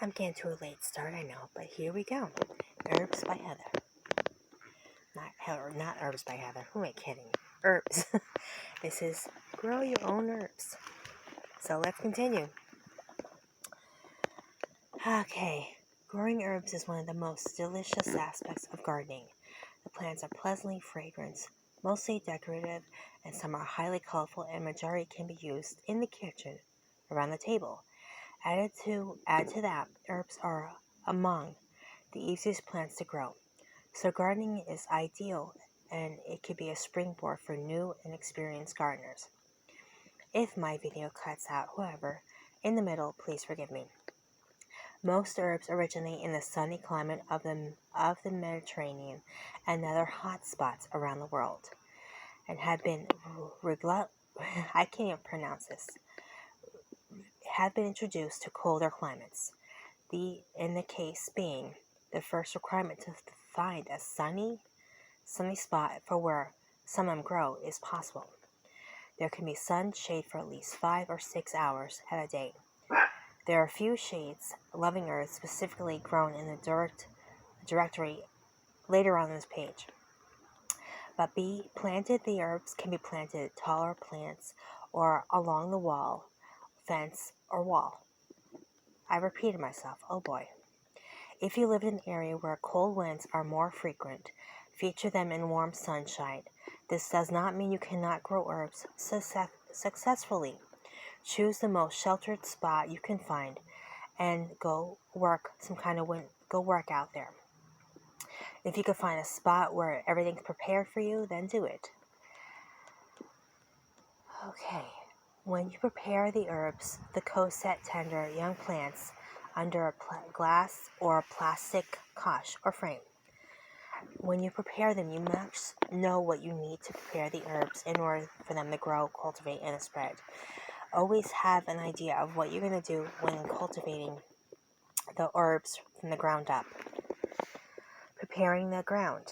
I'm getting to a late start, I know, but here we go. Herbs by Heather. Not Herbs by Heather. Who am I kidding? Herbs. This is Grow Your Own Herbs. So let's continue. Okay. Growing herbs is one of the most delicious aspects of gardening. The plants are pleasantly fragrant, mostly decorative, and some are highly colorful, and majority can be used in the kitchen, around the table. Add to that, herbs are among the easiest plants to grow. So gardening is ideal, and it could be a springboard for new and experienced gardeners. If my video cuts out, however, in the middle, please forgive me. Most herbs originate in the sunny climate of the Mediterranean and other hot spots around the world, and have been I can't even pronounce this. Have been introduced to colder climates. In the case being, the first requirement to find a sunny spot for where some of them grow is possible. There can be sun shade for at least 5 or 6 hours at a day. There are a few shades, loving earth specifically grown in the directory later on this page. But the herbs can be planted taller plants or along the wall, fence, or wall. I repeated myself, oh boy. If you live in an area where cold winds are more frequent, feature them in warm sunshine. This does not mean you cannot grow herbs successfully. Choose the most sheltered spot you can find and go work out there. If you can find a spot where everything's prepared for you, then do it. Okay, when you prepare the herbs, the co-set tender young plants under a glass or a plastic cosh or frame. When you prepare them, you must know what you need to prepare the herbs in order for them to grow, cultivate, and spread. Always have an idea of what you're going to do when cultivating the herbs from the ground up. Preparing the ground.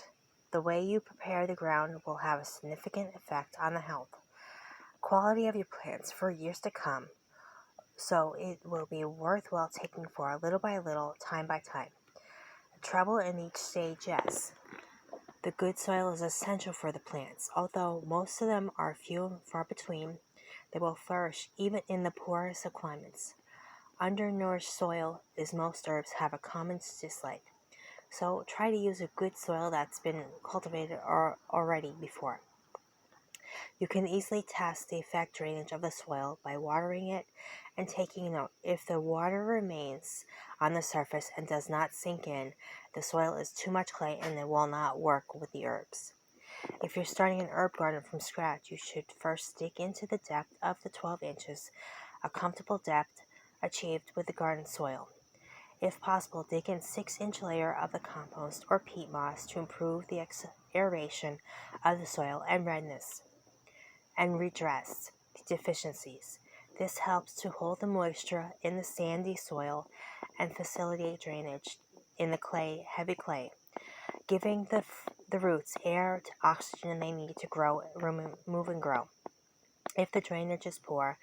The way you prepare the ground will have a significant effect on the health, quality of your plants for years to come, so it will be worthwhile taking for little by little, time by time. Trouble in each stage, yes. The good soil is essential for the plants. Although most of them are few and far between, they will flourish even in the poorest of climates. Undernourished soil is most herbs have a common dislike. So try to use a good soil that's been cultivated already before. You can easily test the effect drainage of the soil by watering it and taking note. If the water remains on the surface and does not sink in, the soil is too much clay and it will not work with the herbs. If you're starting an herb garden from scratch, you should first dig into the depth of the 12 inches, a comfortable depth achieved with the garden soil. If possible, dig in 6-inch layer of the compost or peat moss to improve the aeration of the soil and redness and redress deficiencies. This helps to hold the moisture in the sandy soil and facilitate drainage in the heavy clay, giving the roots air to oxygen they need to grow, move and grow. If the drainage is poor,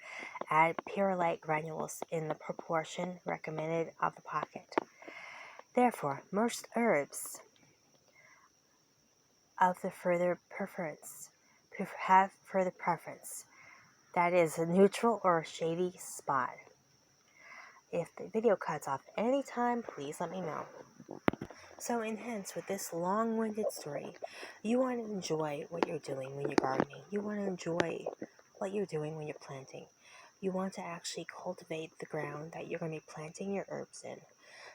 add perlite granules in the proportion recommended of the pocket. Therefore, most herbs have further preference, that is a neutral or a shady spot. If the video cuts off any time, please let me know. So, hence, with this long-winded story, you want to enjoy what you're doing when you're gardening. You want to enjoy what you're doing when you're planting. You want to actually cultivate the ground that you're going to be planting your herbs in.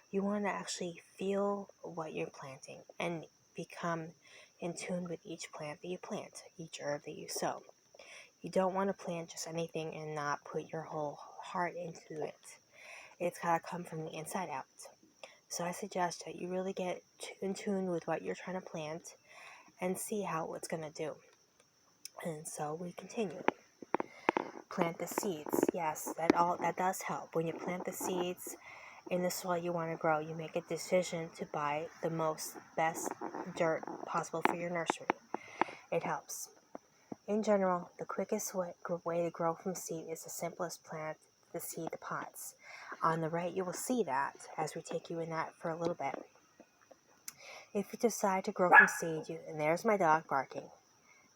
You want to actually feel what you're planting and become in tune with each plant that you plant, each herb that you sow. You don't want to plant just anything and not put your whole heart into it. It's got to come from the inside out. So I suggest that you really get in tune with what you're trying to plant and see how it's going to do. And so we continue. Plant the seeds. Yes, that does help. When you plant the seeds in the soil you want to grow, you make a decision to buy the best dirt possible for your nursery. It helps. In general, the quickest way to grow from seed is the simplest: plant the seed pots On the right, you will see that as we take you in that for a little bit. If you decide to grow from seed, and there's my dog barking.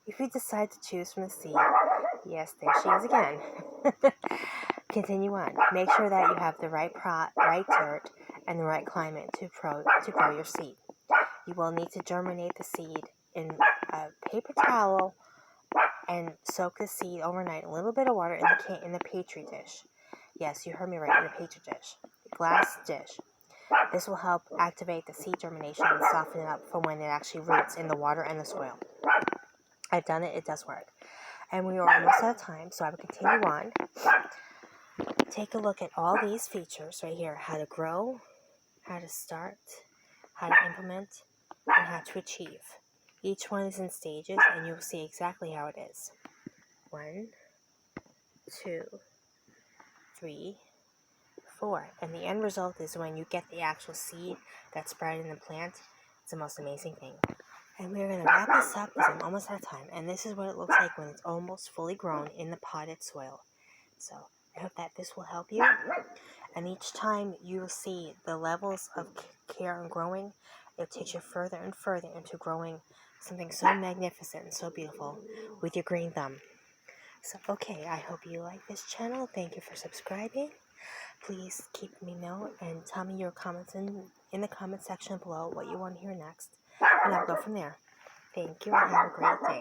If you decide to choose from the seed, yes, there she is again. Continue on. Make sure that you have the right dirt and the right climate to grow your seed. You will need to germinate the seed in a paper towel and soak the seed overnight. A little bit of water in the petri dish. Yes, you heard me right, in a petri dish. A glass dish. This will help activate the seed germination and soften it up for when it actually roots in the water and the soil. I've done it. It does work. And we are almost out of time, so I will continue on. Take a look at all these features right here. How to grow, how to start, how to implement, and how to achieve. Each one is in stages, and you'll see exactly how it is. 1, 2, 3, 4. And the end result is when you get the actual seed that's spread in the plant. It's the most amazing thing. And we're going to wrap this up because I'm almost out of time. And this is what it looks like when it's almost fully grown in the potted soil. So I hope that this will help you. And each time you will see the levels of care and growing, it takes you further and further into growing something so magnificent and so beautiful with your green thumb. So, okay, I hope you like this channel. Thank you for subscribing. Please keep me know and tell me your comments in the comment section below what you want to hear next. And I'll go from there. Thank you and have a great day.